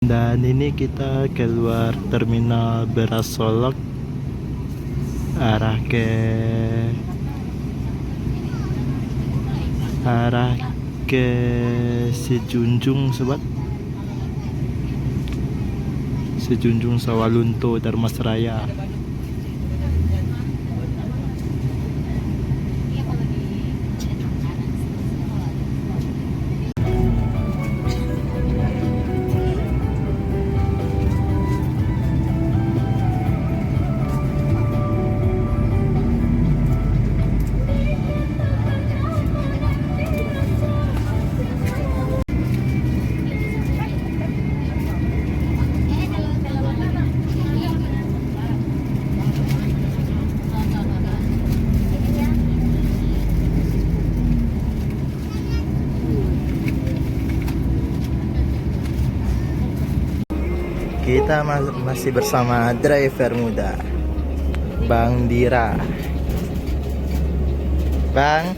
Dan ini kita keluar terminal Beras Solok arah ke Sejunjung sobat. Sejunjung Sawalunto Dharmasraya. Kita masih bersama driver muda Bang Dira. Bang.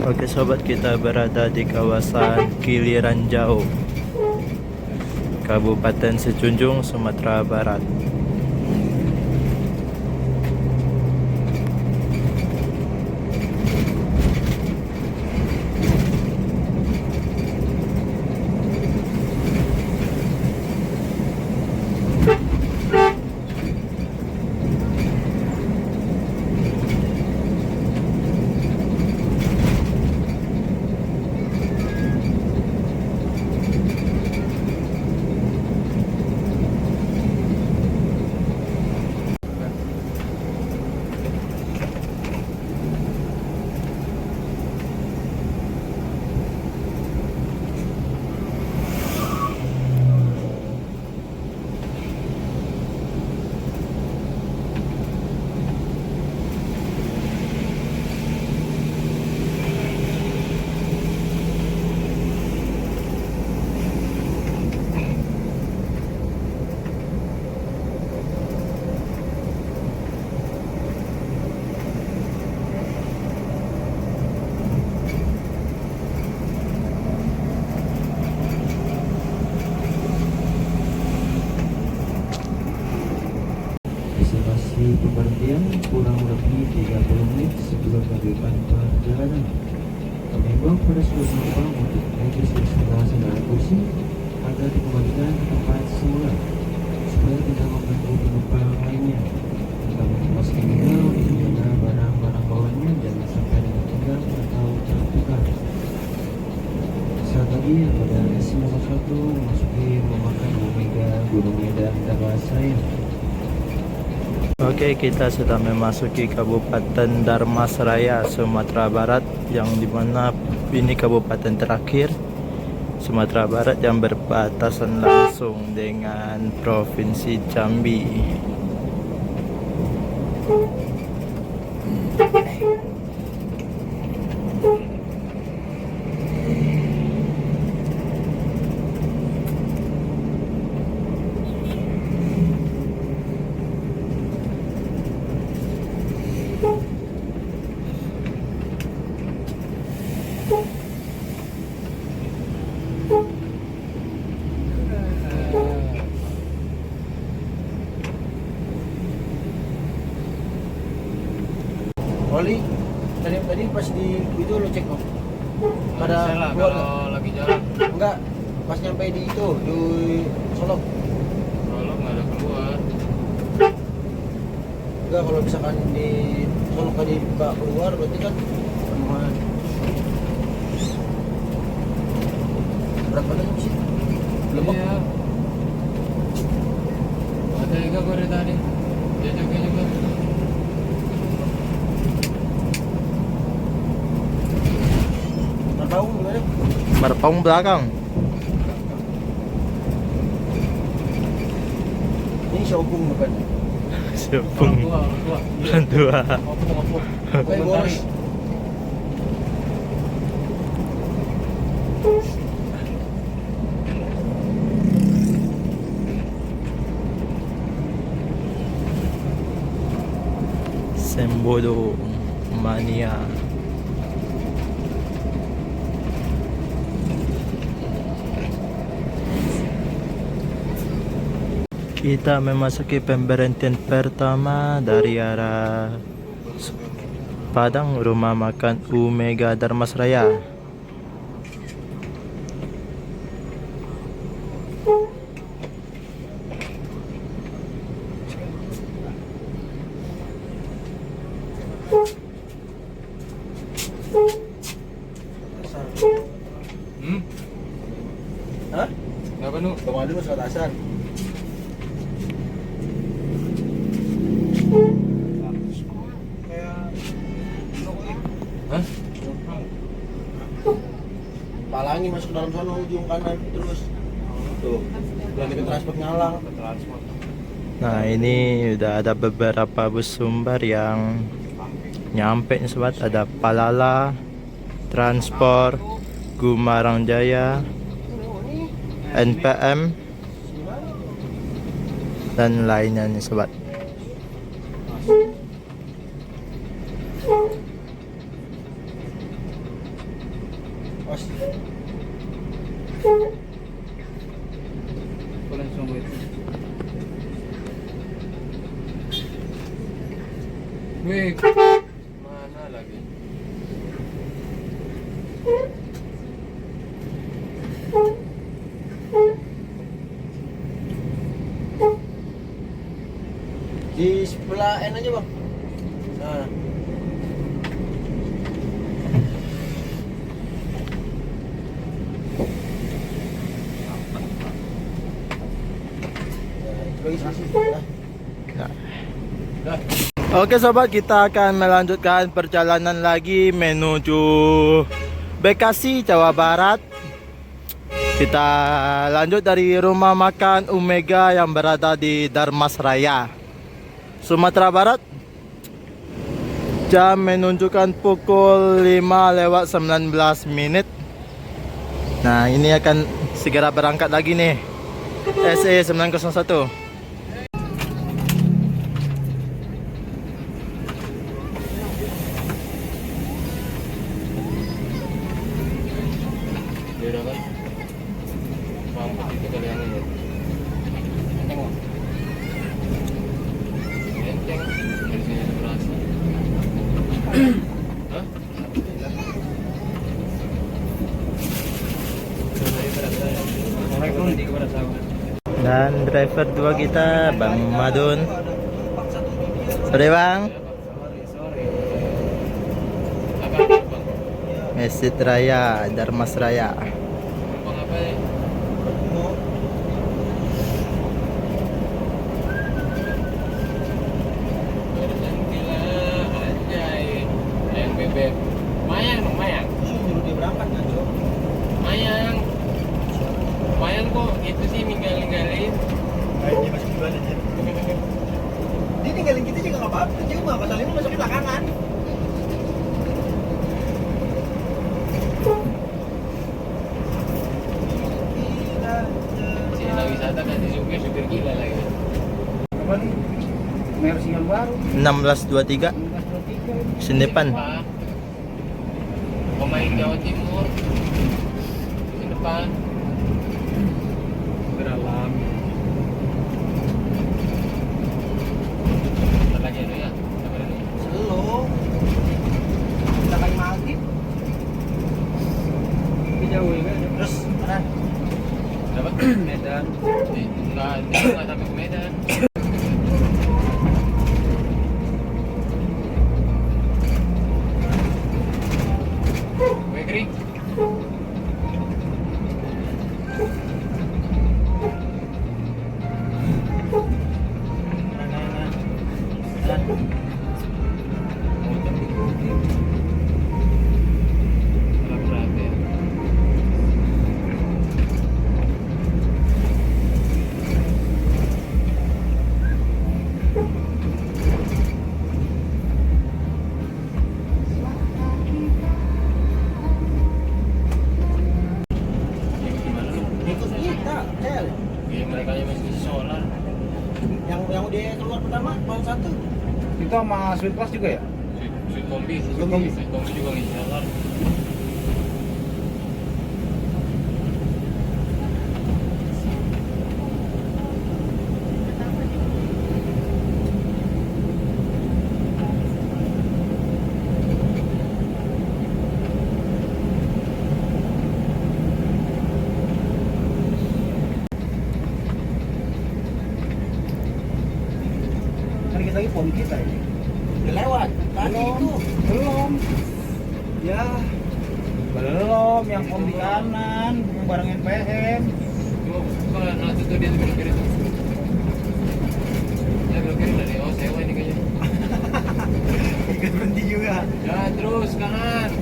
Oke sobat, kita berada di kawasan Kiliran Jauh, Kabupaten Sejunjung, Sumatera Barat. Reservasi pemberhentian kurang lebih 30 menit sebelum melanjutkan perjalanan. Kami himbau pada seluruh penumpang untuk registrasi kendaraan kursi agar dikembalikan ke tempat semula supaya tidak mengganggu penumpang lainnya. Kami memastikan juga untuk menjaga barang-barang bawaannya jangan sampai ditinggal atau tertukar. Saat lagi pada S51 memasuki rumah makan Omega Gunung Medan Dharmasraya. Oke, kita sudah memasuki Kabupaten Dharmasraya, Sumatera Barat, yang dimana ini kabupaten terakhir Sumatera Barat yang berbatasan langsung dengan Provinsi Jambi. Oli, tadi pas di itu lo cek kok. Pada Salah keluar kalau lagi jalan. enggak? Pas nyampe di itu di Solok. Kalau nggak ada keluar. Enggak, kalau misalkan di Solok tadi buka keluar berarti kan penuhan. Berapa lagi sih? Lebak. Iya. Ada juga gue dari tadi. Dia juga. Tahu gimana? Merpong belakang. Ini Shopung bukan? Siapung Orang tua. dua. Opung. Kayak boros. Sembodo Mania. Kita memasuki pemberhentian pertama dari arah Padang, rumah makan Omega Dharmasraya. Hah? Nggak penuh. Kemarin mas atasan. Hah? Palangi masuk dalam sana ujung kanan terus. Tuh, yang deket transport ngalang. Nah, ini udah ada beberapa bus sumber yang nyampe nih sobat. Ada Palala, Transport, Gumarang Jaya, NPM, dan lainnya nih sobat. Aku langsung wait. Wih, mana lagi? Di sebelah N aja bang. Nah. Nah. Oke sobat, kita akan melanjutkan perjalanan lagi menuju Bekasi, Jawa Barat. Kita lanjut dari rumah makan Omega yang berada di Dharmasraya, Sumatera Barat. Jam menunjukkan pukul 5:19. Nah, ini akan segera berangkat lagi nih, SE 901. Dia udah kan? Mampus itu kali yang ini. Tengok. Enteng. Dari sini ada berasa. Hah? Dan driver dua kita, Bang Madun. Sore Bang. Apa bang? Masjid Raya, Dharmasraya. Bang apa ya? Berhentilah anjay. Ayang bebek. Mayang dong, mayang. Suruh dia berangkat kan Cok. Mayang. Mayang kok itu sih ninggalin. Dia masuk duluan aja. Dia tinggalin kita juga nggak apa-apa. Cuma pasal ini masuk di belakangan. Sini wisata kan di supir gila lagi. Apa nih? Mercy yang baru 1623 1623. sini depan. Pak. Pemain Jawa Timur. Di depan. Beralam. Bentar lagi ada ya. Sabar dulu. Belum. Kita kayak maghrib. Tapi jauh ya kan? Terus mana? Dapat Medan. enggak sampai ke Medan. Kue kering. Berat ya. Gimana lu? Ikut kita, Cel. Ya, mereka yang masih solar. Yang dia keluar pertama, bang satu. Itu sama Sweet Plus juga ya? Sweet kombi, kombi. Sweet kombi juga ngisi solar. Kan kita lagi pom kita ini. Udah lewat. Tadi itu. Belum. Ya. Belum, yang pom di kanan, yang bareng NPM. Tuh, kalau nanti tuh dia belok kiri tuh. Ya belok kiri lah nih. Oh, sewa ini kayaknya. Ikut berhenti juga. Ya terus kanan.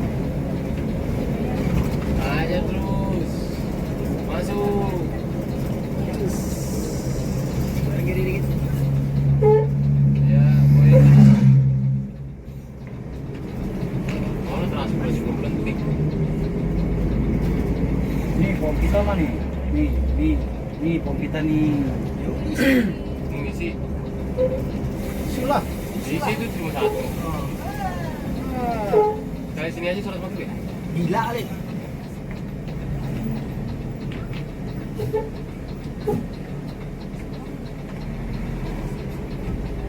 Aja terus. Masuk. Kiri dikit. Ya, boleh. Kalau transfer juga berhenti. Nih pom kita mah nih. Nih pom kita nih. Mengisi. Sulah. Isi itu cuma satu. Ah. Kali sini aja 140 ya? Gila kali.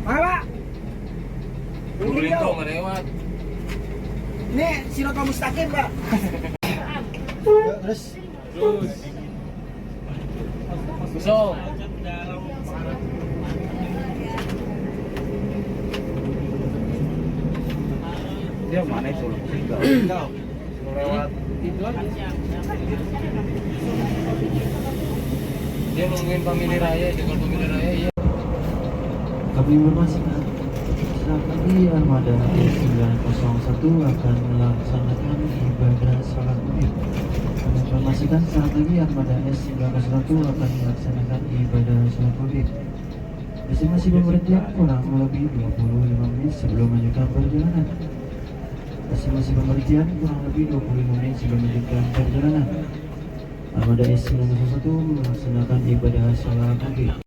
Pak. Berlintung lewat. Ini Sirotol Mustaqim, Pak. Terus Kosong. Dia mana itu? Lewat. Dia nungguin pemilih raya, jadwal pemilih raya iya. Kami informasikan, saat lagi armada S901 akan melaksanakan ibadah sholat maghrib. Kami informasikan saat lagi armada S901 akan melaksanakan ibadah sholat maghrib. Estimasi pemberhentian kurang lebih 25 menit sebelum melanjutkan perjalanan. Estimasi pemberhentian kurang lebih 25 menit sebelum melanjutkan perjalanan. Armada S901 melaksanakan ibadah sholat maghrib.